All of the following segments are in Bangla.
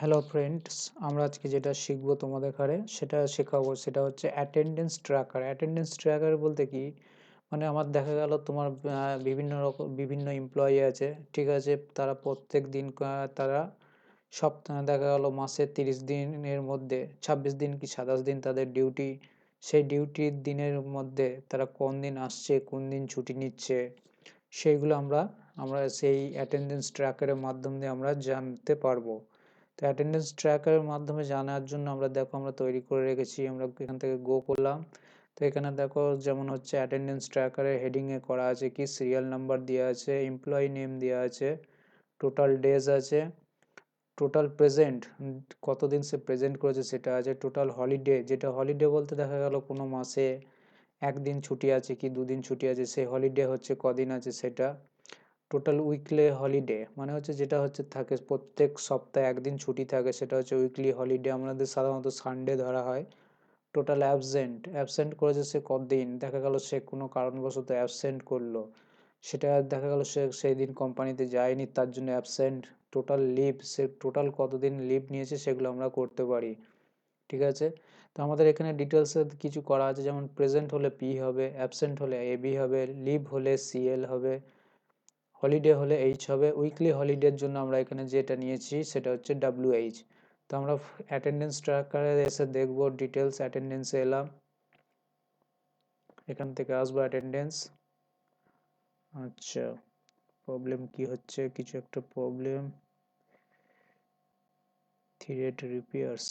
হ্যালো ফ্রেন্ডস, আমরা আজকে যেটা শিখবো তোমাদের ঘরে সেটা শেখাবো, সেটা হচ্ছে অ্যাটেন্ডেন্স ট্র্যাকার। অ্যাটেন্ডেন্স ট্র্যাকার বলতে কি, মানে আমার দেখা গেল তোমার বিভিন্ন রকম বিভিন্ন এমপ্লয়ি আছে, ঠিক আছে। তারা প্রত্যেক দিন তারা সপ্তাহে দেখা গেল মাসে 30 দিনের মধ্যে 26 দিন কি 27 দিন তাদের ডিউটি। সেই ডিউটির দিনের মধ্যে তারা কোন দিন আসছে, কোন দিন ছুটি নিচ্ছে, সেইগুলো আমরা আমরা সেই অ্যাটেন্ডেন্স ট্র্যাকারের মাধ্যমে আমরা জানতে পারবো। তো অ্যাটেন্ডেন্স ট্র্যাকারের মাধ্যমে জানার জন্য আমরা দেখো আমরা তৈরি করে রেখেছি, আমরা এখান থেকে গো করলাম। তো এখানে দেখো যেমন হচ্ছে অ্যাটেন্ডেন্স ট্র্যাকারের হেডিংয়ে করা আছে কি সিরিয়াল নাম্বার দেওয়া আছে, এমপ্লয়ি নেম দেওয়া আছে, টোটাল ডেজ আছে, টোটাল প্রেজেন্ট কতদিন সে প্রেজেন্ট করেছে সেটা আছে, টোটাল হলিডে, যেটা হলিডে বলতে দেখা গেল কোনো মাসে একদিন ছুটি আছে কি দুদিন ছুটি আছে, সেই হলিডে হচ্ছে কদিন আছে সেটা। টোটাল উইকলি হলিডে মানে হচ্ছে যেটা হচ্ছে থাকে প্রত্যেক সপ্তাহে একদিন ছুটি থাকে, সেটা হচ্ছে উইকলি হলিডে, আমাদের সাধারণত সানডে ধরা হয়। টোটাল অ্যাবসেন্ট, অ্যাবসেন্ট করেছে সে কদিন, দেখা গেল সে কোনো কারণবশত অ্যাবসেন্ট করলো, সেটা দেখা গেল সে সেই দিন কোম্পানিতে যায়নি, তার জন্য অ্যাবসেন্ট। টোটাল লিভ, সে টোটাল কতদিন লিভ নিয়েছে সেগুলো আমরা করতে পারি, ঠিক আছে। তো আমাদের এখানে ডিটেলসে কিছু করা আছে, যেমন প্রেজেন্ট হলে পি হবে, অ্যাবসেন্ট হলে এবি হবে, লিভ হলে সিএল হবে, হলিডে হলে এইচ হবে। উইকলি হলিডের জন্য আমরা এখানে যেটা নিয়েছি সেটা হচ্ছে ডাব্লিউএইচ। তো আমরা অ্যাটেন্ডেন্স ট্র্যাকারে এসে দেখব ডিটেলস, অ্যাটেন্ডেন্সে এলাম, এখান থেকে আসবো অ্যাটেন্ডেন্স। আচ্ছা, প্রবলেম কি হচ্ছে, কিছু একটা প্রবলেম, থ্রিয়েট রিপেয়ার্স।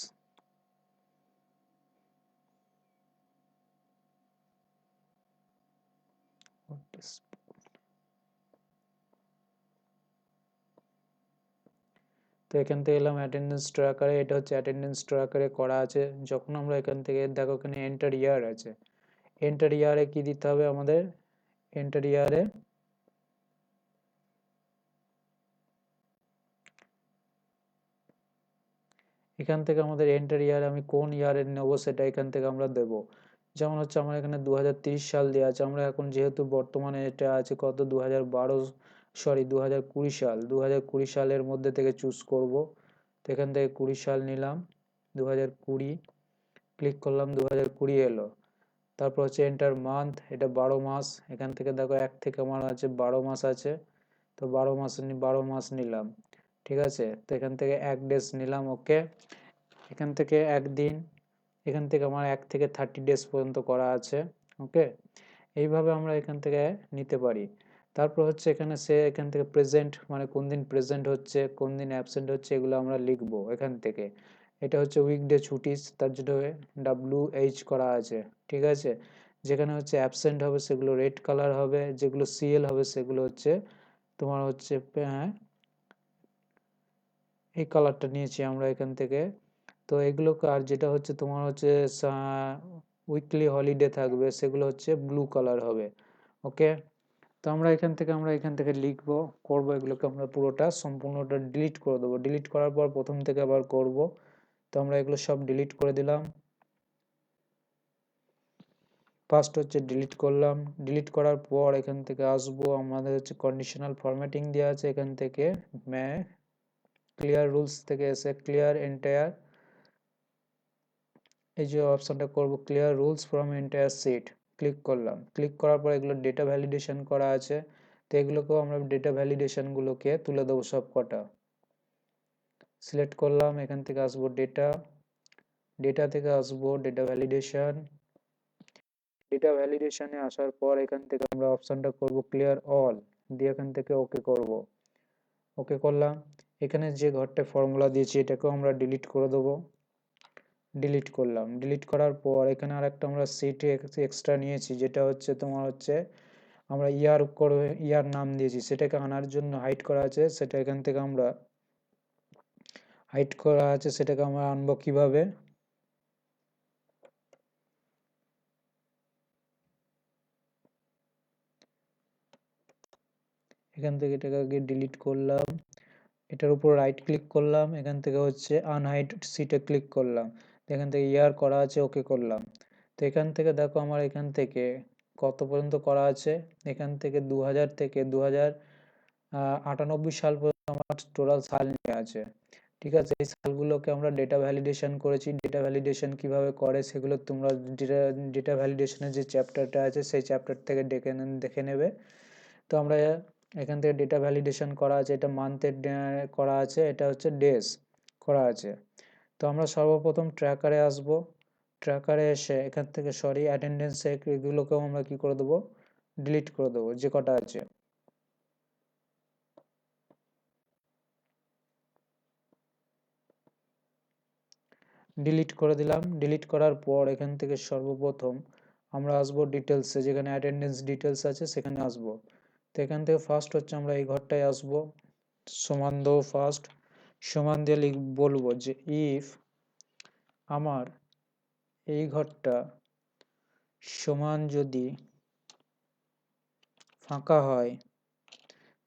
তো এখান থেকে এলাম অ্যাটেন্ডেন্স ট্র্যাকারে, এটা হচ্ছে অ্যাটেন্ডেন্স ট্র্যাকারে করা আছে। যখন আমরা এখান থেকে দেখো এখানে এন্টার ইয়ার আছে, এন্টার ইয়ারে কি দিতে হবে আমাদের, এন্টার ইয়ারে এখান থেকে আমাদের এন্টার ইয়ার আমি কোন ইয়ারে নেব সেটা এখান থেকে আমরা দেব। যেমন হচ্ছে আমার এখানে 2030 সাল দেওয়া আছে, আমরা এখন যেহেতু বর্তমানে এটা আছে কত 2020 সাল, 2020 সালের মধ্যে থেকে চুজ করব। তো এখান থেকে 20 সাল নিলাম, 2020 ক্লিক করলাম, 2020 এলো। তারপর হচ্ছে এন্টার মান্থ, এটা 12 মাস, এখান থেকে দেখো এক থেকে আমার আছে 12 মাস আছে, তো 12 মাস নিলাম, ঠিক আছে। তো এখান থেকে এক ডেজ নিলাম, ওকে। এখান থেকে একদিন, এখান থেকে আমার 1 থেকে 30 ডেজ পর্যন্ত করা আছে, ওকে। এইভাবে আমরা এখান থেকে নিতে পারি। তারপর হচ্ছে এখানে সে এখান থেকে প্রেজেন্ট মানে কোন দিন প্রেজেন্ট হচ্ছে, কোন দিন অ্যাবসেন্ট হচ্ছে, এগুলো আমরা লিখবো এখান থেকে। এটা হচ্ছে উইকডে ছুটিস, তার জন্য WH করা আছে, ঠিক আছে। যেখানে হচ্ছে অ্যাবসেন্ট হবে সেগুলো রেড কালার হবে, যেগুলো সিএল হবে সেগুলো হচ্ছে তোমার হচ্ছে এই কালারটা নিয়েছি আমরা এখান থেকে। তো এগুলো আর যেটা হচ্ছে তোমার হচ্ছে উইকলি হলিডে থাকবে সেগুলো হচ্ছে ব্লু কালার হবে, ওকে। তো আমরা এখান থেকে লিখবো, করব, এগুলোকে আমরা পুরোটা সম্পূর্ণটা ডিলিট করে দেবো। ডিলিট করার পর প্রথম থেকে আবার করব। তো আমরা এগুলো সব ডিলিট করে দিলাম। ফার্স্ট হচ্ছে ডিলিট করলাম, ডিলিট করার পর এখান থেকে আসবো, আমাদের হচ্ছে কন্ডিশনাল ফরম্যাটিং দেওয়া আছে, এখান থেকে ক্লিয়ার রুলস থেকে এসে ক্লিয়ার এন্টায়ার, এই যে অপশনটা করব clear rules from entire sheet, click করলাম। ক্লিক করার পর এগুলো ডেটা ভ্যালিডেশন করা আছে, তো এগুলোকেও আমরা ডেটা ভ্যালিডেশনগুলোকে তুলে দেবো সব কটা। সিলেক্ট করলাম, এখান থেকে আসবো ডেটা, ডেটা থেকে আসবো ডেটা ভ্যালিডেশন, ডেটা ভ্যালিডেশনে আসার পর এখান থেকে আমরা অপশনটা করব ক্লিয়ার অল, দিয়ে এখান থেকে ওকে করব, ওকে করলাম। এখানে যে ঘরটা ফর্মুলা দিয়েছি এটাকেও আমরা ডিলিট করে দেবো, ডিলিট করলাম। ডিলিট করার পর এখানে আর একটা আমরা সিট এক্সট্রা নিয়েছি, যেটা হচ্ছে তোমার হচ্ছে আমরা ইয়ার করে ইয়ার নাম দিয়েছি, সেটাকে আনার জন্য হাইড করা আছে, সেটা এখান থেকে আমরা হাইড করা আছে, সেটাকে আমরা আনবো কিভাবে। এখান থেকে এটাকে আগে ডিলিট করলাম, এটার উপর রাইট ক্লিক করলাম, এখান থেকে হচ্ছে আনহাইড সিটে ক্লিক করলাম, এখান থেকে ইয়ার করা আছে, ওকে করলাম। তো এখান থেকে দেখো আমার এখান থেকে কত পর্যন্ত করা আছে, এখান থেকে 2000 থেকে 2098 সাল পর্যন্ত আমার টোটাল সাল নিয়ে আছে, ঠিক আছে, এই সেলগুলোকে আমরা ডেটা ভ্যালিডেশন করেছি। ডেটা ভ্যালিডেশন কিভাবে করে সেগুলো তোমরা ডেটা ভ্যালিডেশনের যে চ্যাপ্টারটা আছে সেই চ্যাপ্টার থেকে দেখে নেবে। তো আমরা এখান থেকে ডেটা ভ্যালিডেশন করা আছে, এটা মান্থের করা আছে, এটা হচ্ছে ডেজ করা আছে। তো আমরা সর্বপ্রথম ট্র্যাকারে আসব। ট্র্যাকারে এসে এখান থেকে অ্যাটেন্ডেন্স এগুলোকেও আমরা কি করে দেবো, ডিলিট করে দেবো যে কটা আছে। ডিলিট করে দিলাম। ডিলিট করার পর এখান থেকে সর্বপ্রথম আমরা আসবো ডিটেলসে, যেখানে অ্যাটেন্ডেন্স ডিটেলস আছে সেখানে আসবো। তো এখান থেকে ফার্স্ট হচ্ছে আমরা এই ঘরটায় আসবো, সমান দেবো ফার্স্ট, সমান দিয়ে বলবো যে ইফ আমার এই ঘরটা সমান যদি ফাঁকা হয়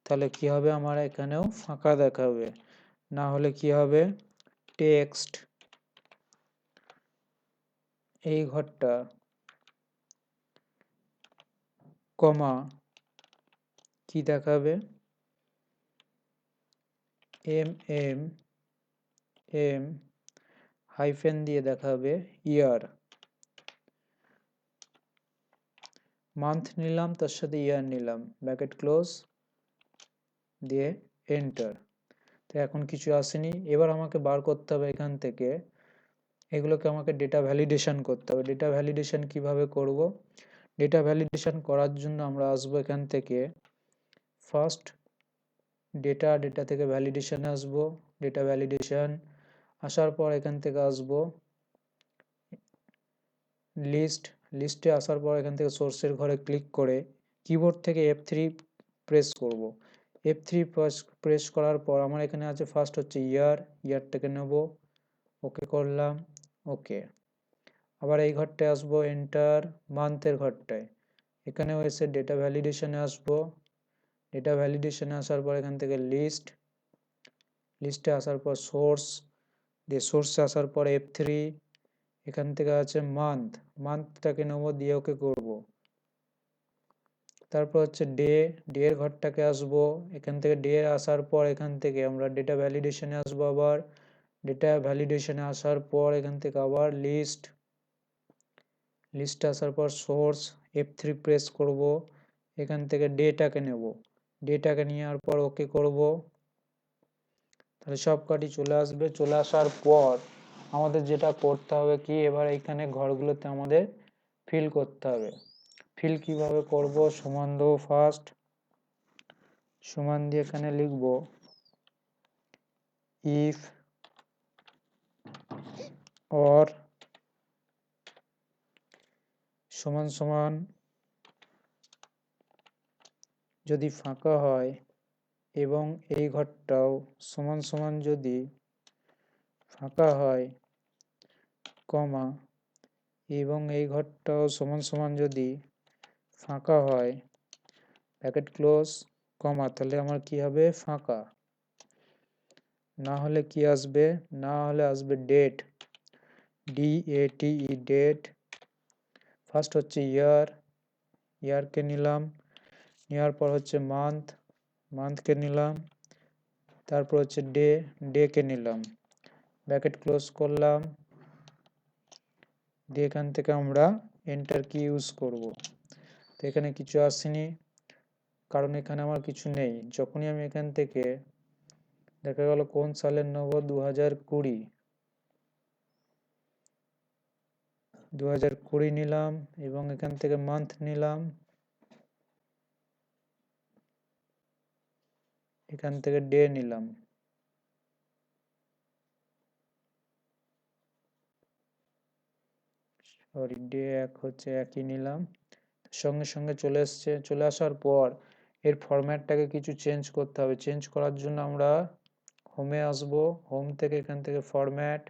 তাহলে কি হবে, আমার এখানেও ফাঁকা দেখাবে। না হলে কি হবে, টেক্সট এই ঘরটা কমা কি দেখাবে, এম এম এম হাইফেন দিয়ে দেখাবে ইয়ার। মান্থ নিলাম, তার সাথে ইয়ার নিলাম, ব্র্যাকেট ক্লোজ দিয়ে এন্টার। তো এখন কিছু আসেনি। এবার আমাকে বার করতে হবে এখান থেকে, এগুলোকে আমাকে ডেটা ভ্যালিডেশন করতে হবে। ডেটা ভ্যালিডেশন কিভাবে করব, ডেটা ভ্যালিডেশন করার জন্য আমরা আসবো এখান থেকে ফার্স্ট ডেটা থেকে ভ্যালিডেশনে আসবো। ডেটা ভ্যালিডেশন আসার পর এখান থেকে আসবো লিস্টে আসার পর এখান থেকে সোর্সের ঘরে ক্লিক করে কিবোর্ড থেকে F3 প্রেস করব। F3 প্রেস করার পর আমার এখানে আছে ফার্স্ট হচ্ছে ইয়ারটাকে নেব, ওকে করলাম, ওকে। আবার এই ঘরটায় আসবো, এন্টার, মান্থের ঘরটায় এখানেও এসে ডেটা ভ্যালিডেশনে আসবো। ডেটা ভ্যালিডেশনে আসার পর এখান থেকে লিস্টে আসার পর সোর্সে আসার পর F3, এখান থেকে আছে মান্থটাকে নেব, দিয়ে ওকে করব। তারপর হচ্ছে ডে এর ঘরটাকে আসবো, এখান থেকে ডে আসার পর এখান থেকে আমরা ডেটা ভ্যালিডেশনে আসবো। আবার ডেটা ভ্যালিডেশনে আসার পর এখান থেকে আবার লিস্টে আসার পর সোর্স F3 প্রেস করব, এখান থেকে ডেটাকে নেব, ডেটাকে নেওয়ার পর ওকে করব। তাহলে সব কটি চলে আসবে। চলে আসার পর আমাদের যেটা করতে হবে কি, এবার এইখানে ঘরগুলোতে আমাদের ফিল করতে হবে। ফিল কিভাবে করব, সমান দেবো ফার্স্ট, সমান দিয়ে এখানে লিখব ইফ অর সমান সমান যদি ফাঁকা হয় এবং এই ঘরটাও সমান সমান যদি ফাঁকা হয়, কমা এবং এই ঘরটাও সমান সমান যদি ফাঁকা হয়, ব্র্যাকেট ক্লোজ, কমা, তাহলে আমার কি হবে, ফাঁকা। না হলে কি আসবে, না হলে আসবে ডেট, DATE ডেট। ফার্স্ট হচ্ছে ইয়ারকে নিলাম, নেওয়ার পর হচ্ছে মান্থকে নিলাম, তারপর হচ্ছে ডেকে নিলাম, ব্র্যাকেট ক্লোজ করলাম, দিয়ে এখান থেকে আমরা এন্টার কি ইউজ করব। তো এখানে কিছু আসেনি, কারণ এখানে আমার কিছু নেই। যখনই আমি এখান থেকে দেখা গেল কোন সালের নেব, 2020 নিলাম এবং এখান থেকে মান্থ নিলাম, এখান থেকে ডে নিলাম, ডে হচ্ছে একই নিলাম, সঙ্গে সঙ্গে চলে এসছে। চলে আসার পর এর ফরম্যাটটাকে কিছু চেঞ্জ করতে হবে। চেঞ্জ করার জন্য আমরা হোমে আসব, হোম থেকে এখান থেকে ফরম্যাট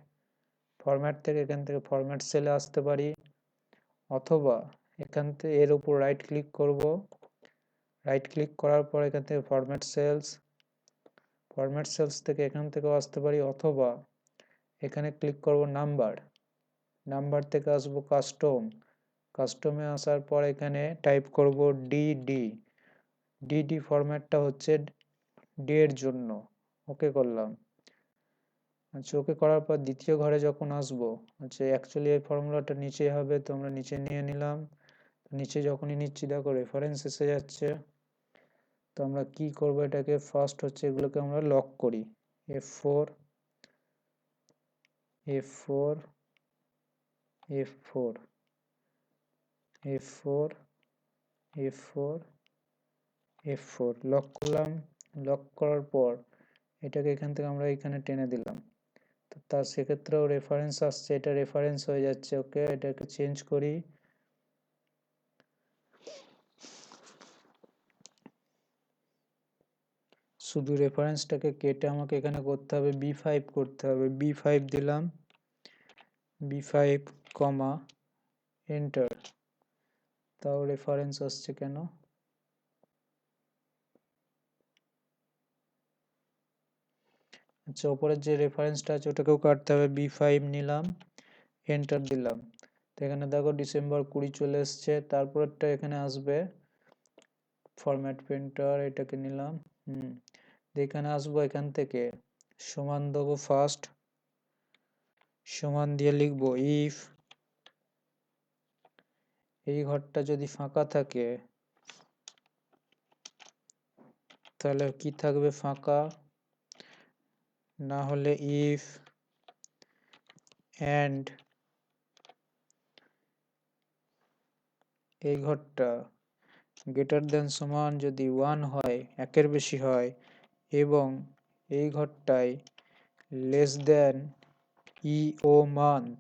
থেকে এখান থেকে ফরম্যাট সেলে আসতে পারি, অথবা এখান থেকে এর উপর রাইট ক্লিক করব, রাইট ক্লিক করার পর এখান থেকে ফরম্যাট সেলস থেকে এখান থেকেও আসতে পারি, অথবা এখানে ক্লিক করব নাম্বার থেকে আসবো কাস্টমে আসার পর এখানে টাইপ করব ডিডি ফরম্যাটটা হচ্ছে ডে এর জন্য, ওকে করলাম। আচ্ছা, ওকে করার পর দ্বিতীয় ঘরে যখন আসবো, আচ্ছা অ্যাকচুয়ালি এই ফর্মুলাটা নিচে হবে, তো আমরা নিচে নিয়ে নিলাম। নিচে যখনই নিচ্ছি দেখো রেফারেন্স এসে যাচ্ছে। তো আমরা কি করব, এটাকে ফার্স্ট হচ্ছে এগুলোকে আমরা লক করি। F4 F4 F4 F4 F4 F4 lock করলাম। লক করার পর এটাকে এখান থেকে আমরা এখানে টেনে দিলাম। তো তার সেক্ষেত্রেও রেফারেন্স আসছে, এটা রেফারেন্স হয়ে যাচ্ছে। ওকে, এটাকে চেঞ্জ করি। শুধু রেফারেন্সটাকে কেটে আমাকে এখানে করতে হবে B5 করতে হবে। B5 দিলাম, B5 কমা এন্টার। তাও রেফারেন্স আসছে কেন? আচ্ছা, ওপরের যে রেফারেন্সটা আছে ওটাকেও কাটতে হবে। B5 নিলাম, এন্টার দিলাম। তো এখানে দেখো ডিসেম্বর 20 চলে এসছে। তারপরটা এখানে আসবে ফরম্যাট প্রিন্টার, এটাকে নিলাম। এখানে আসবো, এখান থেকে সমান দেবো ফার্স্ট, সমান দিয়ে লিখবো ইফ এই ঘরটা যদি ফাঁকা থাকে তাহলে কি থাকবে? ফাঁকা। না হলে ইফ অ্যান্ড এই ঘরটা গ্রেটার দেন সমান যদি 1 হয়, একের বেশি হয়, এবং এই ঘরটায় লেস দেন ইও মান্থ,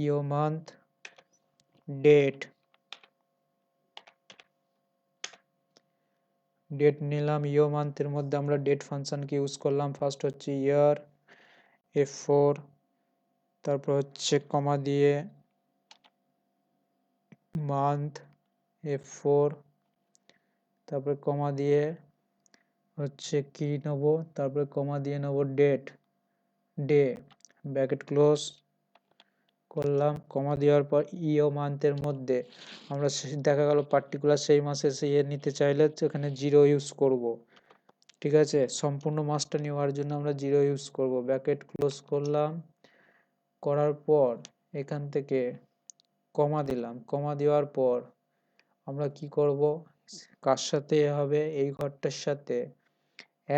ইও মান্থ ডেট, ডেট নিলাম। ইও মান্থের মধ্যে আমরা ডেট ফাংশনকে ইউজ করলাম। ফার্স্ট হচ্ছে ইয়ার, F4, তারপর হচ্ছে কমা দিয়ে মান্থ, F4, তারপরে কমা দিয়ে হচ্ছে কি নেব, তারপরে কমা দিয়ে নেব ডেট, ডে, ব্র্যাকেট ক্লোজ করলাম। কমা দেওয়ার পর ইও মান্থের মধ্যে আমরা দেখা গেল পার্টিকুলার সেই মাসে সেই নিতে চাইলে এখানে 0 ইউজ করব। ঠিক আছে, সম্পূর্ণ মাসটা নেওয়ার জন্য আমরা 0 ইউজ করব। ব্র্যাকেট ক্লোজ করলাম। করার পর এখান থেকে কমা দিলাম। কমা দেওয়ার পর আমরা কি করব, কার সাথে হবে? এই ঘরটার সাথে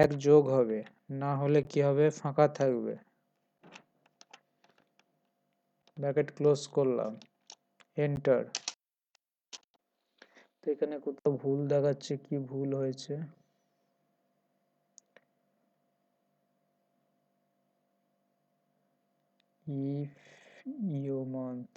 1 যোগ হবে, না হলে কি হবে? ফাঁকা থাকবে। ব্র্যাকেট ক্লোজ করলাম, এন্টার। তো এখানে কোথাও ভুল দেখাচ্ছে, কি ভুল হয়েছে? ইফ ইও মান্থ,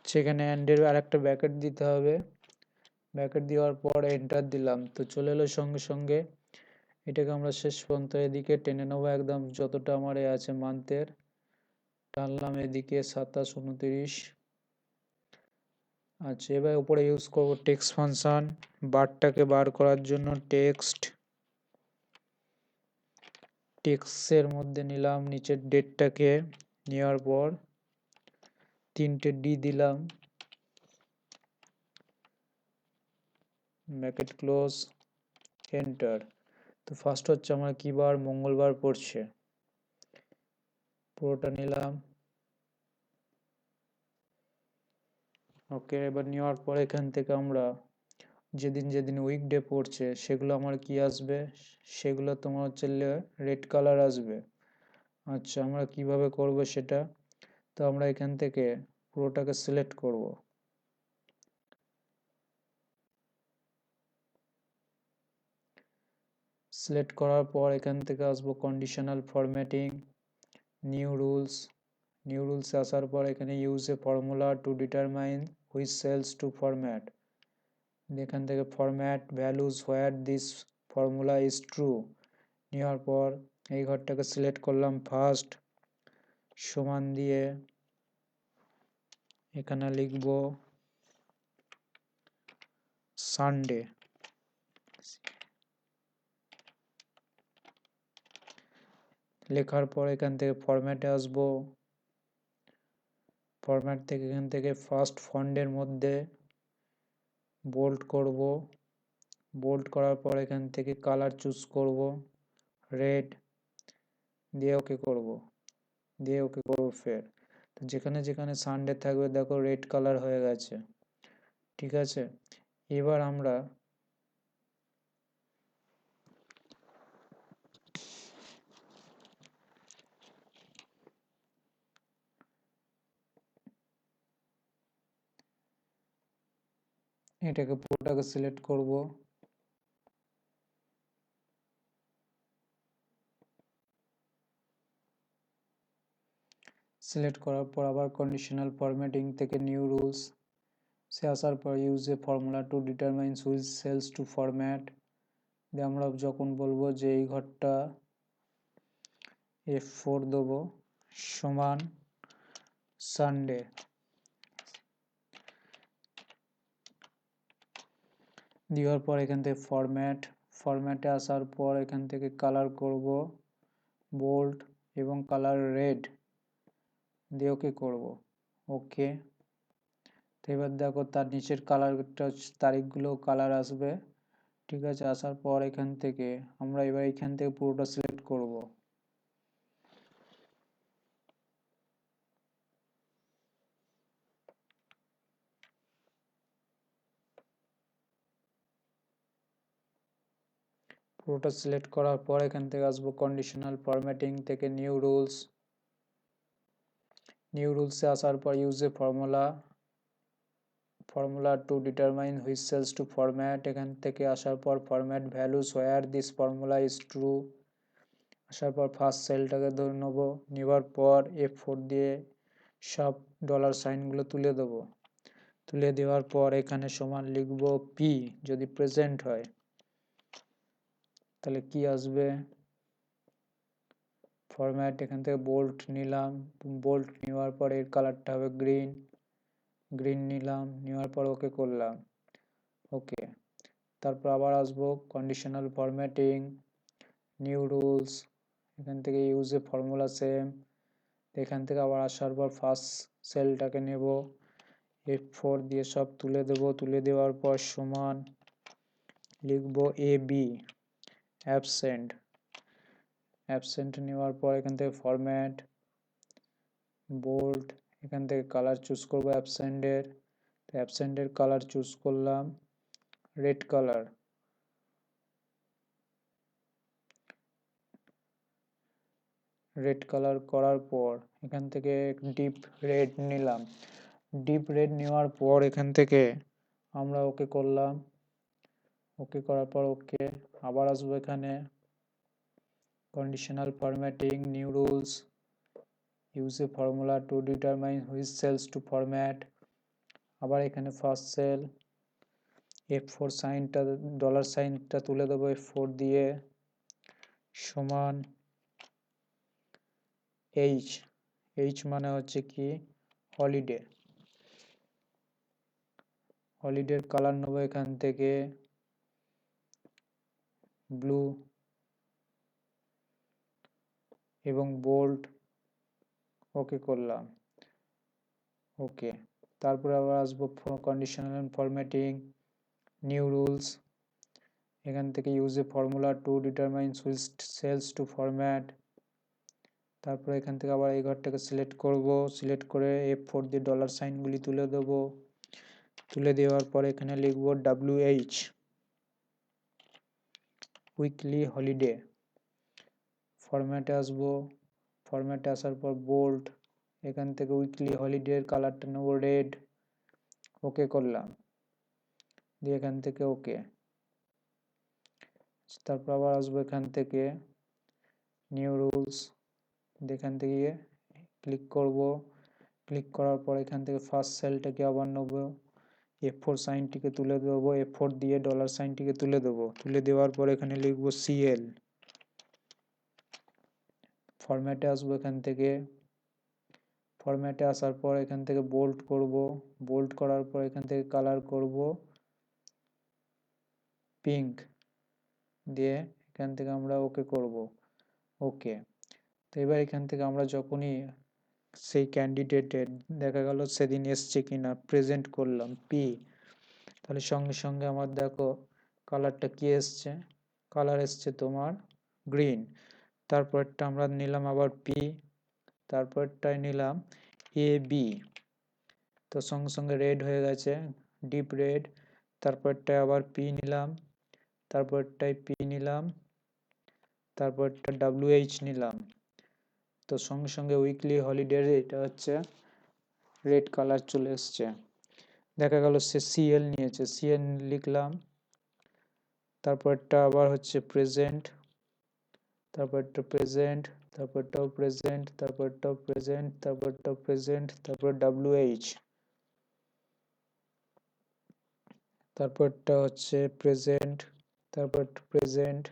সেখানে অ্যান্ডের আর একটা ব্র্যাকেট দিতে হবে। ব্র্যাকেট দেওয়ার পর এন্টার দিলাম, তো চলে এলো সঙ্গে সঙ্গে। এটাকে আমরা শেষ পর্যন্ত এদিকে টেনে নেবো একদম, যতটা আমার এ আছে মান্থের টানলাম এদিকে 27, 29। আচ্ছা, এবার উপরে ইউজ করব টেক্সট ফাংশন, বারটাকে বার করার জন্য টেক্সট, টেক্সটের মধ্যে নিলাম নিচের ডেটটাকে, নেওয়ার পর 3টে ডি দিলাম, ব্র্যাকেট ক্লোজ, এন্টার। তো ফার্স্ট হচ্ছে আমার কি বার? মঙ্গলবার পড়ছে, পুরোটা নিলাম। ওকে, এবার নেওয়ার পর এখান থেকে আমরা যেদিন যেদিন উইকডে পড়ছে সেগুলো আমার কি আসবে? সেগুলো তোমার হচ্ছে রেড কালার আসবে। আচ্ছা, আমরা কিভাবে করব সেটা? তো আমরা এখান থেকে পুরোটাকে সিলেক্ট করব। সিলেক্ট করার পর এখান থেকে আসবো conditional formatting, new rules, new রুলসে আসার পর এখানে use a formula to determine which cells to format, এখান থেকে format values where this formula is true, নেওয়ার পর এই ঘরটাকে সিলেক্ট করলাম ফার্স্ট, সমান দিয়ে এখানে লিখব সানডে, লেখার পর এখান থেকে ফরম্যাটে আসবো, ফরম্যাট থেকে এখান থেকে ফার্স্ট ফন্টের মধ্যে বোল্ড করব, বোল্ড করার পর এখান থেকে কালার চুজ করব রেড, দিয়ে ওকে করব, দিয়ে ওকে করব ফের, তো যেখানে যেখানে সানডে থাকবে দেখো রেড কালার হয়ে গেছে। ঠিক আছে, এবার আমরা এটাকে পুরোটাকে সিলেক্ট করব, সিলেক্ট করার পর আবার কন্ডিশনাল ফরম্যাটিং থেকে নিউ রুলস সে আসার পর use a formula to determine which cells to format, দিয়ে আমরা যখন বলবো যে এই ঘরটা F4 দেবো সমান সানডে, দেওয়ার পর এখান থেকে ফরম্যাটে আসার পর এখান থেকে কালার করব বোল্ড এবং কালার রেড, দিয়ে ওকে করব ওকে। তো এবার দেখো তার নিচের কালারটা তারিখগুলো কালার আসবে। ঠিক আছে, আসার পর এখান থেকে আমরা এবার এখান থেকে পুরোটা সিলেক্ট করব, পুরোটা সিলেক্ট করার পর এখান থেকে আসবো কন্ডিশনাল ফরম্যাটিং থেকে নিউ রুলস, নিউ রুলসে আসার পর use a formula to determine which cells to format, এখান থেকে আসার পর format values where this formula is true, আসার পর ফার্স্ট সেলটাকে ধরে নেবো, নেওয়ার পর F4 দিয়ে সব ডলার সাইনগুলো তুলে দেবো, তুলে দেওয়ার পর এখানে সমান লিখব পি, যদি প্রেজেন্ট হয় তাহলে কি আসবে, ফরম্যাট এখান থেকে বোল্ট নিলাম, বোল্ট নেওয়ার পর এর কালারটা হবে গ্রিন, গ্রিন নিলাম, নেওয়ার পর ওকে করলাম ওকে। তারপর আবার আসবো কন্ডিশনাল ফরম্যাটিং নিউ রুলস, এখান থেকে ইউজ এ ফর্মুলা সেম, এখান থেকে আবার আসার পর ফার্স্ট সেলটাকে নেব, F4 দিয়ে সব তুলে দেব, তুলে দেওয়ার পর সমান লিখব AB অ্যাবসেন্ট, অ্যাবসেন্ট নেওয়ার পর এখান থেকে ফরম্যাট বোল্ড, এখান থেকে কালার চুজ করব অ্যাবসেন্টের, অ্যাবসেন্টের কালার চুজ করলাম রেড কালার, রেড কালার করার পর এখান থেকে ডিপ রেড নিলাম, ডিপ রেড নেওয়ার পর এখান থেকে আমরা ওকে করলাম, ওকে করার পর ওকে আবার আসবো এখানে conditional formatting new rules use a formula to determine which cells to format, আবার এখানে ফার্স্ট সেল F4 সাইনটা ডলার সাইনটা তুলে দেবো F4 দিয়ে সমান এইচ, এইচ মানে হচ্ছে কি হলিডে, হলিডের কালার নেবো এখান থেকে ব্লু এবং বোল্ড, ওকে করলাম ওকে। তারপরে আবার আসবো কন্ডিশনাল ফরম্যাটিং নিউ রুলস, এখান থেকে use a formula to determine which cells to format, তারপরে এখান থেকে আবার এই ঘরটাকে সিলেক্ট করব, সিলেক্ট করে F4 দিয়ে ডলার সাইনগুলি তুলে দেবো, তুলে দেওয়ার পর এখানে লিখব WH উইকলি হলিডে, ফরম্যাটে আসবো, ফরম্যাটে আসার পর বোল্ড, এখান থেকে উইকলি হলিডের কালারটা নেবো রেড, ওকে করলাম, দিয়ে এখান থেকে ওকে। তারপর আবার আসবো এখান থেকে নিউ রুলস, এখান থেকে ক্লিক করব, ক্লিক করার পর এখান থেকে ফার্স্ট সেলটাকে আবার নেব, F4 সাইনটিকে তুলে দেবো, F4 দিয়ে ডলার সাইনটিকে তুলে দেবো, তুলে দেওয়ার পর এখানে লিখব CL, ফরম্যাটে আসবো, এখান থেকে ফরম্যাটে আসার পর এখান থেকে বোল্ড করব, বোল্ড করার পর এখান থেকে কালার করব পিঙ্ক, দিয়ে এখান থেকে আমরা ওকে করব, ওকে। তো এবার এখান থেকে আমরা যখনই সেই ক্যান্ডিডেটের দেখা গেল সেদিন এসছে কিনা প্রেজেন্ট করলাম পি, তাহলে সঙ্গে সঙ্গে আমার দেখো কালারটা কি এসছে, কালার এসছে তোমার গ্রিন। তারপরটা আমরা নিলাম আবার পি, তারপরটায় নিলাম এ বি, তো সঙ্গে সঙ্গে রেড হয়ে গেছে, ডিপ রেড। তারপরটায় আবার পি নিলাম, তারপরটায় পি নিলাম, তারপরটা WH নিলাম, তো সঙ্গে সঙ্গে উইকলি হলিডে এটা হচ্ছে রেড কালার চলে এসছে। দেখা গেল সে CL নিয়েছে, CL লিখলাম, তারপরটা আবার হচ্ছে প্রেজেন্ট, তারপরটা প্রেজেন্ট, তারপরটাও প্রেজেন্ট, তারপরটাও প্রেজেন্ট, তারপরটাও প্রেজেন্ট, তারপর WH, তারপরটা হচ্ছে প্রেজেন্ট, তারপরটা প্রেজেন্ট,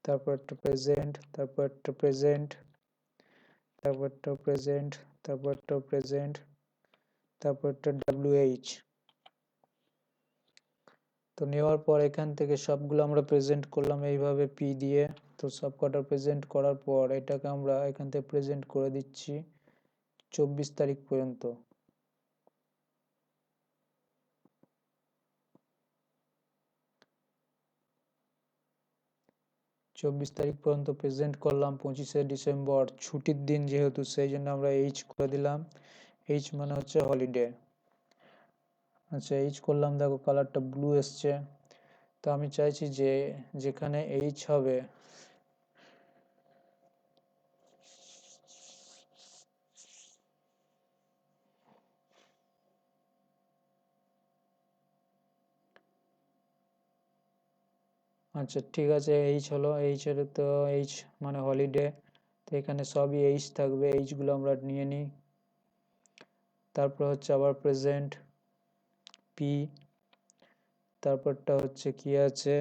তারপরটা প্রেজেন্ট, তারপরটা প্রেজেন্ট, তারপরটা প্রেজেন্ট, তারপরটা প্রেজেন্ট, তারপরটা WH। তো নেওয়ার পর এখান থেকে সবগুলো আমরা প্রেজেন্ট করলাম এইভাবে পি দিয়ে। তো সব কটা প্রেজেন্ট করার পর এটাকে আমরা এখান থেকে প্রেজেন্ট করে দিচ্ছি 24 তারিখ পর্যন্ত। 24 তারিখ পর্যন্ত প্রেজেন্ট করলাম। 25শে ডিসেম্বর ছুটির দিন যেহেতু, সেই জন্য আমরা H করে দিলাম। H মানে হচ্ছে হলিডে। আচ্ছা, H করলাম, দেখো কালারটা ব্লু এসছে। তো আমি চাইছি যে যেখানে H হবে আচ্ছা ঠিক আছে, H হলো, H এর তো H মানে হলিডে, তো এখানে সবই H থাকবে, Hগুলো আমরা নিয়ে নিই। তারপর হচ্ছে আবার প্রেজেন্ট পি, তারপরটা হচ্ছে কি আছে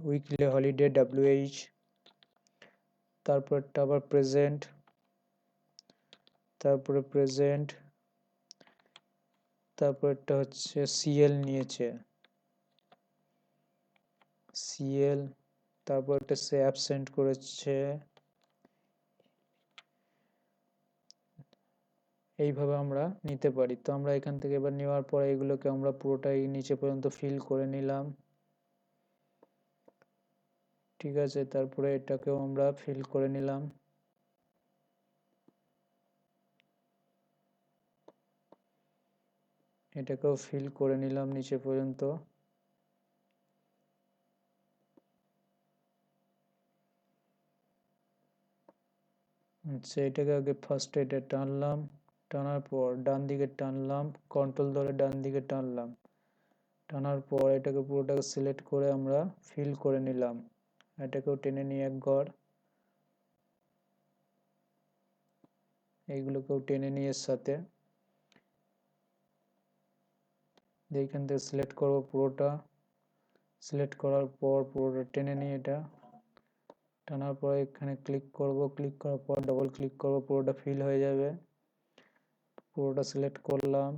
উইকলি হলিডে WH, তারপরটা আবার প্রেজেন্ট, তারপরে প্রেজেন্ট, তারপরটা হচ্ছে CL নিয়েছে, CL, তারপরটা সে অ্যাবসেন্ট করেছে। এইভাবে আমরা নিতে পারি। তো আমরা এখান থেকে এবার নেওয়ার পর এগুলোকে আমরা পুরোটাই নিচে পর্যন্ত ফিল করে নিলাম, ঠিক আছে। তারপরে এটাকেও আমরা ফিল করে নিলাম, এটাকেও ফিল করে নিলাম নিচে পর্যন্ত। আচ্ছা, এটাকে আগে ফার্স্ট এটা টানলাম, টানার পর ডান দিকে টানলাম, কন্ট্রোল ধরে ডান দিকে টানলাম, টানার পর এটাকে পুরোটাকে সিলেক্ট করে আমরা ফিল করে নিলাম। এটাকেও টেনে নিয়ে এক ঘর, এইগুলোকেও টেনে নিয়ে এর সাথে এইখান থেকে সিলেক্ট করবো পুরোটা, সিলেক্ট করার পর পুরোটা টেনে নিয়ে এটা টানার পর এখানে ক্লিক করব, ক্লিক করার পর ডবল ক্লিক করব, পুরোটা ফিল হয়ে যাবে। পুরোটা সিলেক্ট করলাম,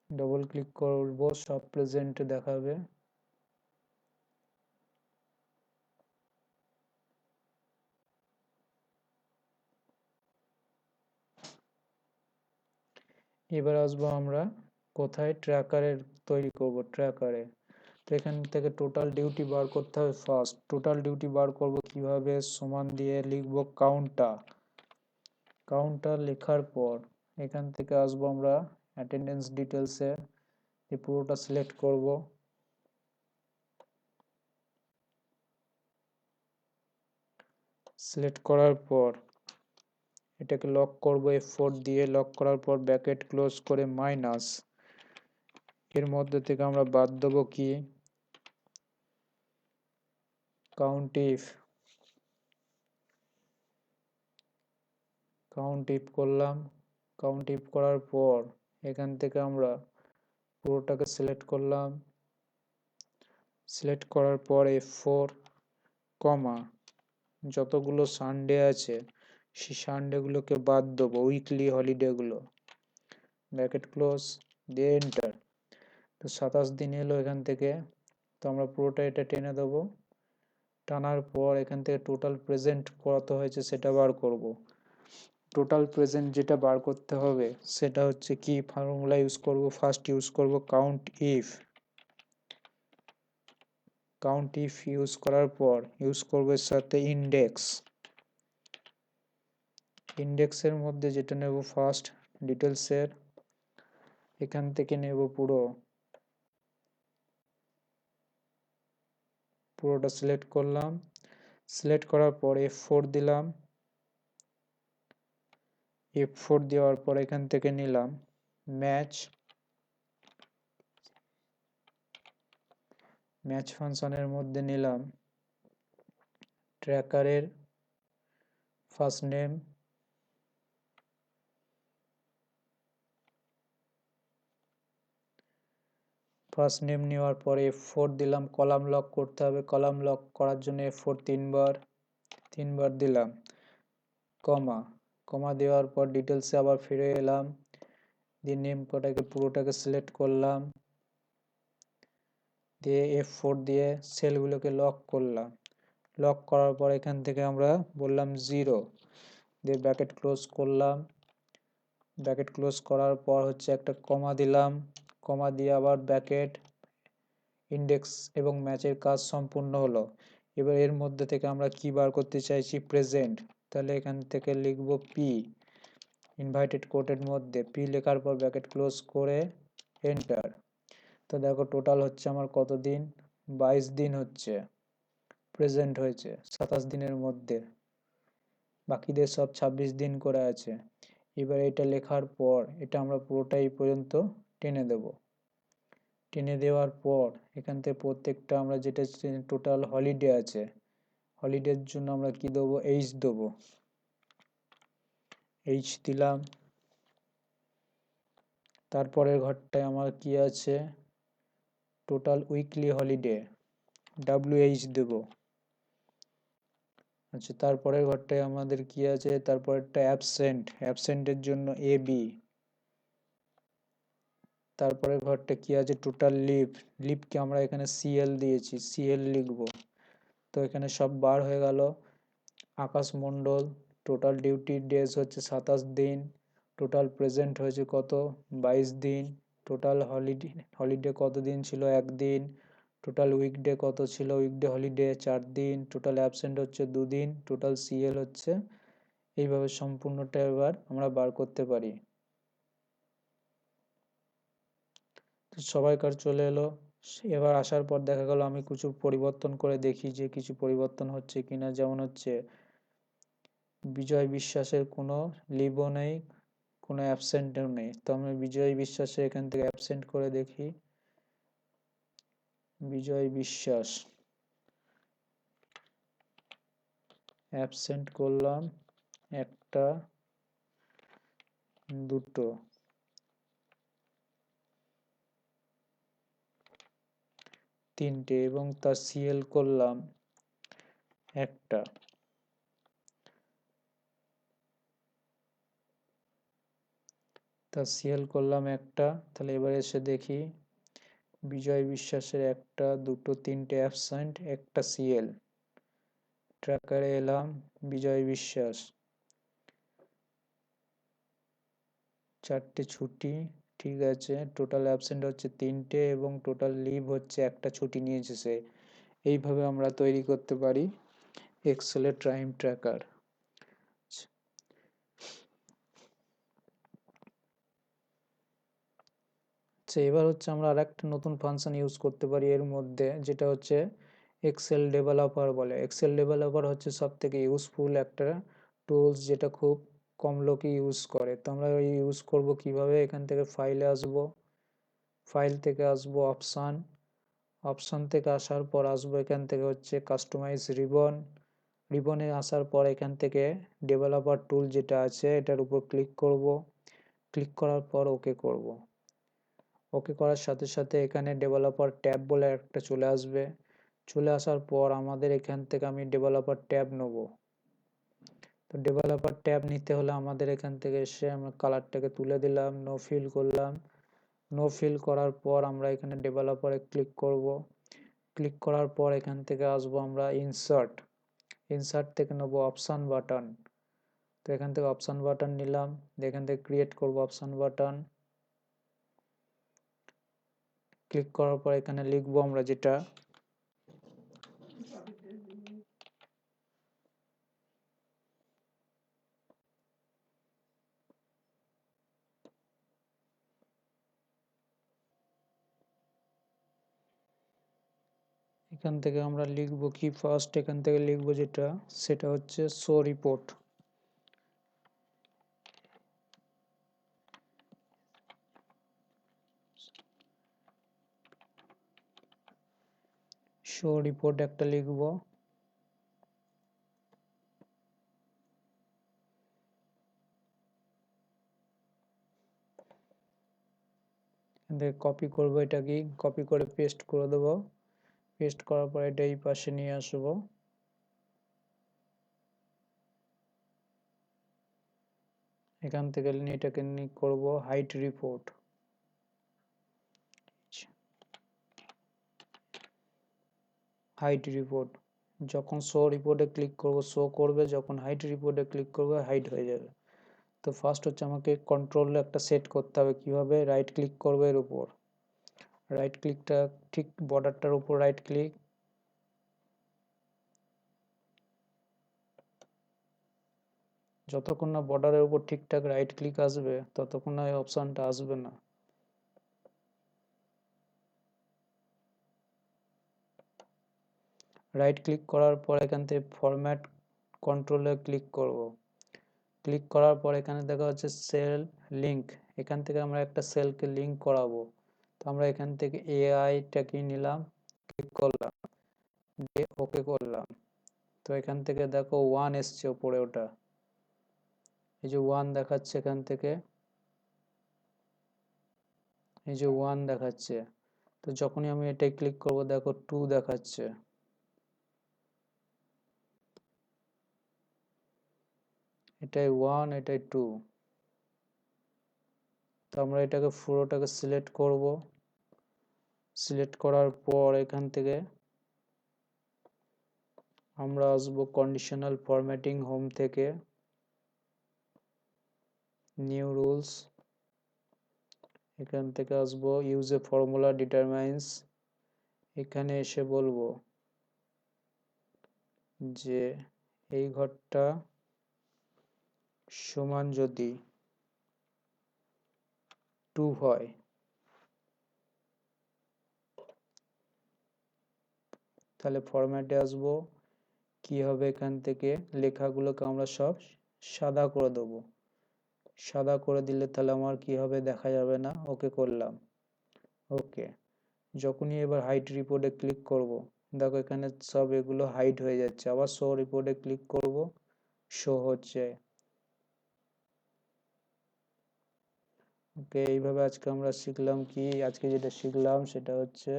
ডবল ক্লিক করব, সব প্রেজেন্ট দেখাবে। এবার আসবো আমরা কোথায়, ট্র্যাকারের তৈরি করব, ট্র্যাকারে। তো এখান থেকে টোটাল ডিউটি বার করতে হবে। ফার্স্ট টোটাল ডিউটি বার করব কিভাবে, সমান দিয়ে লিখব কাউন্টার, কাউন্টার লেখার পর এখান থেকে আসবো আমরা অ্যাটেন্ডেন্স ডিটেলসে, এই পুরোটা সিলেক্ট করব, সিলেক্ট করার পর এটাকে লক করব F4 দিয়ে। লক করার পর ব্র্যাকেট ক্লোজ করে মাইনাস, এর মধ্যে থেকে আমরা বাদ দেবো কি, কাউন্ট ইফ করলাম। কাউন্ট ইফ করার পর এখান থেকে আমরা পুরোটাকে সিলেক্ট করলাম। সিলেক্ট করার পর F4 কমা, যতগুলো সানডে আছে সেই সানডেগুলোকে বাদ দেবো, উইকলি হলিডেগুলো, ব্র্যাকেট ক্লোজ দিয়ে এন্টার। তো 27 দিন এলো এখান থেকে। তো আমরা পুরোটা এটা টেনে দেবো। টানার পর এখান থেকে টোটাল প্রেজেন্ট কত হয়েছে সেটা বার করব। টোটাল প্রেজেন্ট যেটা বার করতে হবে সেটা হচ্ছে কি ফর্মুলা ইউজ করব, ফার্স্ট ইউজ করব কাউন্ট ইফ ইউজ করার পর ইউজ করব এর সাথে ইন্ডেক্সের মধ্যে যেটা নেব ফার্স্ট ডিটেলসের, এখান থেকে নেব পুরোটা সিলেক্ট করলাম। সিলেক্ট করার পর F4 দিলাম। F4 দেওয়ার পর এখান থেকে নিলাম ম্যাচ ফাংশনের মধ্যে নিলাম ট্র্যাকারের ফার্স্ট নেম, নেওয়ার পরে F4 দিলাম। কলাম লক করতে হবে, কলাম লক করার জন্য F4 তিনবার দিলাম। কমা দেওয়ার পর ডিটেলসে আবার ফিরে এলাম, দিয়ে নেম কটাকে পুরোটাকে সিলেক্ট করলাম, দিয়ে F4 দিয়ে সেলগুলোকে লক করলাম। লক করার পর এখান থেকে আমরা বললাম 0, দিয়ে ব্র্যাকেট ক্লোজ করলাম। ব্র্যাকেট ক্লোজ করার পর হচ্ছে একটা কমা দিলাম। কমা দিয়ে আবার ব্র্যাকেট, ইন্ডেক্স এবং ম্যাচের কাজ সম্পূর্ণ হলো। এবার এর মধ্যে থেকে আমরা কি বার করতে চাইছি, প্রেজেন্ট। তাহলে এখান থেকে লিখব পি, ইনভাইটেড কোটের মধ্যে পি লেখার পর ব্র্যাকেট ক্লোজ করে এন্টার। তো দেখো টোটাল হচ্ছে আমার কত দিন, 22 দিন হচ্ছে প্রেজেন্ট হয়েছে 27 দিনের মধ্যে, বাকিদের সব 26 দিন করে আছে। এবার এটা লেখার পর এটা আমরা পুরোটাই পর্যন্ত টেনে দেব। টেনে দেওয়ার পর এখান থেকে প্রত্যেকটা আমরা যেটা টোটাল হলিডে আছে, হলিডের জন্য আমরা কি দেবো, দেবো। দিলাম। তারপরের ঘরটায় আমার কি আছে, টোটাল উইকলি হলিডে, দেব। আচ্ছা, তারপরের ঘরটায় আমাদের কি আছে, তারপরেরটা অ্যাবসেন্টের জন্য তারপরের ঘরটা কি আছে, টোটাল লিভকে আমরা এখানে সিএল দিয়েছি, লিখব। তো এখানে সব বার হয়ে গেল। আকাশ মণ্ডল, টোটাল ডিউটি ডেজ হচ্ছে 27 দিন, টোটাল প্রেজেন্ট হয়েছে কত, 22 দিন, টোটাল হলিডে কত দিন ছিল, 1 দিন, টোটাল উইকডে কত ছিল, উইকডে হলিডে 4 দিন, টোটাল অ্যাবসেন্ট হচ্ছে 2 দিন, টোটাল সিএল হচ্ছে। এইভাবে সম্পূর্ণটা এবার আমরা বার করতে পারি। তো সবাইকার চলে এলো। এবার আসার পর দেখা গেল আমি কিছু পরিবর্তন করে দেখি যে কিছু পরিবর্তন হচ্ছে কিনা। যেমন হচ্ছে বিজয় বিশ্বাসের কোনো লিভও নেই, কোনো অ্যাবসেন্টও নেই। তো আমি বিজয় বিশ্বাসে এখান থেকে অ্যাবসেন্ট করে দেখি। বিজয় বিশ্বাস অ্যাবসেন্ট করলাম, 1টা 2টো 3টে, এবং তার সিএল করলাম 1টা। তার সিএল করলাম 1টা। তাহলে এবার এসে দেখি বিজয় বিশ্বাসের 1টা 2টো 3টে অ্যাবসেন্ট, 1টা সিএল। ট্র্যাকারে এলাম, বিজয় বিশ্বাস 4টে ছুটি, ঠিক আছে। টোটাল অ্যাবসেন্ট হচ্ছে 3টে এবং টোটাল লিভ হচ্ছে 1টা ছুটি নিয়েছে সে। এইভাবে আমরা তৈরি করতে পারি এক্সেলের টাইম ট্র্যাকার। আচ্ছা, এবার হচ্ছে আমরা আরেকটা নতুন ফাংশন ইউজ করতে পারি এর মধ্যে, যেটা হচ্ছে এক্সেল ডেভেলপার বলে। এক্সেল ডেভেলপার হচ্ছে সব থেকে ইউজফুল একটা টুলস, যেটা খুব কম লোকই ইউজ করে। তো আমরা ইউজ করব কিভাবে? এখান থেকে ফাইলে আসব, ফাইল থেকে আসব অপশান, অপশান থেকে আসার পর আসবো এখান থেকে হচ্ছে কাস্টমাইজ রিবন, রিবনে আসার পর এখান থেকে ডেভেলপার টুল যেটা আছে এটার উপর ক্লিক করব, ক্লিক করার পর ওকে করব। ওকে করার সাথে সাথে এখানে ডেভেলপার ট্যাব বলে একটা চলে আসবে। চলে আসার পর আমাদের এখান থেকে আমি ডেভেলপার ট্যাব নেব। তো ডেভেলপার ট্যাব নিতে হলে আমাদের এখান থেকে এসে আমরা কালারটাকে তুলে দিলাম, নো ফিল করলাম। নো ফিল করার পর আমরা এখানে ডেভেলপারে ক্লিক করব। ক্লিক করার পর এখান থেকে আসবো আমরা ইনসার্ট, ইনসার্ট থেকে নেবো অপশান বাটন। তো এখান থেকে অপশান বাটন নিলাম, এখান থেকে ক্রিয়েট করব অপশান বাটন। ক্লিক করার পর এখানে লিখবো আমরা যেটা, এখান থেকে আমরা লিখবো কি, ফার্স্ট এখান থেকে লিখবো যেটা, সেটা হচ্ছে শো রিপোর্ট। শো রিপোর্ট একটা লিখবো। এখান থেকে কপি করবো, এটা কি কপি করে পেস্ট করে দেবো। পেস্ট করার পর এটা এই পাশে নিয়ে আসবো। এখান থেকে এটাকে করব হাইট রিপোর্ট। হাইট রিপোর্ট যখন শো রিপোর্টে ক্লিক করব শো করবে, যখন হাইট রিপোর্টে ক্লিক করবে হাইট হয়ে যাবে। তো ফার্স্ট হচ্ছে আমাকে কন্ট্রোল একটা সেট করতে হবে, কিভাবে? রাইট ক্লিক করবে এর উপর, রাইট ক্লিকটা ঠিক বর্ডারটার উপর রাইট ক্লিক, যতক্ষণ না বর্ডারের উপর ঠিকঠাক রাইট ক্লিক আসবে ততক্ষণ না এই অপশানটা আসবে না। রাইট ক্লিক করার পর এখান থেকে ফরম্যাট কন্ট্রোলে ক্লিক করব। ক্লিক করার পর এখানে দেখা হচ্ছে সেল লিঙ্ক, এখান থেকে আমরা একটা সেলকে লিঙ্ক করাবো। তো আমরা এখান থেকে এআইটাকে নিলাম, ক্লিক করলাম, দিয়ে ওকে করলাম। তো এখান থেকে দেখো 1 এসছে ওপরে, ওটা এই যে 1 দেখাচ্ছে এখান থেকে, এই যে 1 দেখাচ্ছে। তো যখনই আমি এটাই ক্লিক করব দেখো 2 দেখাচ্ছে। এটাই 1, এটাই 2। তো আমরা এটাকে পুরোটাকে সিলেক্ট করব। সিলেক্ট করার পর এখান থেকে আমরা আসবো কন্ডিশনাল ফরম্যাটিং হোম থেকে, নিউ রুলস, এখান থেকে আসবো ইউজ এ ফর্মুলা ডিটারমাইন্স। এখানে এসে বলবো যে এই ঘরটা সমান যদি 2 হয়, তাহলে ফরম্যাটে আসবো। কি হবে? এখান থেকে লেখাগুলোকে আমরা সব সাদা করে দেবো। সাদা করে দিলে তাহলে আমার কি হবে? দেখা যাবে না। ওকে করলাম, ওকে। যখনই এবার হাইট রিপোর্টে ক্লিক করব, দেখো এখানে সব এগুলো হাইড হয়ে যাচ্ছে। আবার শো রিপোর্টে ক্লিক করব, শো হচ্ছে। ওকে, এইভাবে আজকে আমরা শিখলাম কি, আজকে যেটা শিখলাম সেটা হচ্ছে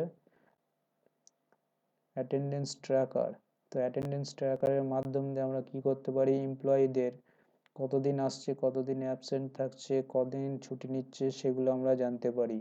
অ্যাটেন্ডেন্স ট্র্যাকার। তো অ্যাটেন্ডেন্স ট্র্যাকারের মাধ্যম দিয়ে আমরা কি করতে পারি? এমপ্লয়ীদের কতদিন আসছে, কতদিন অ্যাবসেন্ট থাকছে, কদিন ছুটি নিচ্ছে, সেগুলো আমরা জানতে পারি।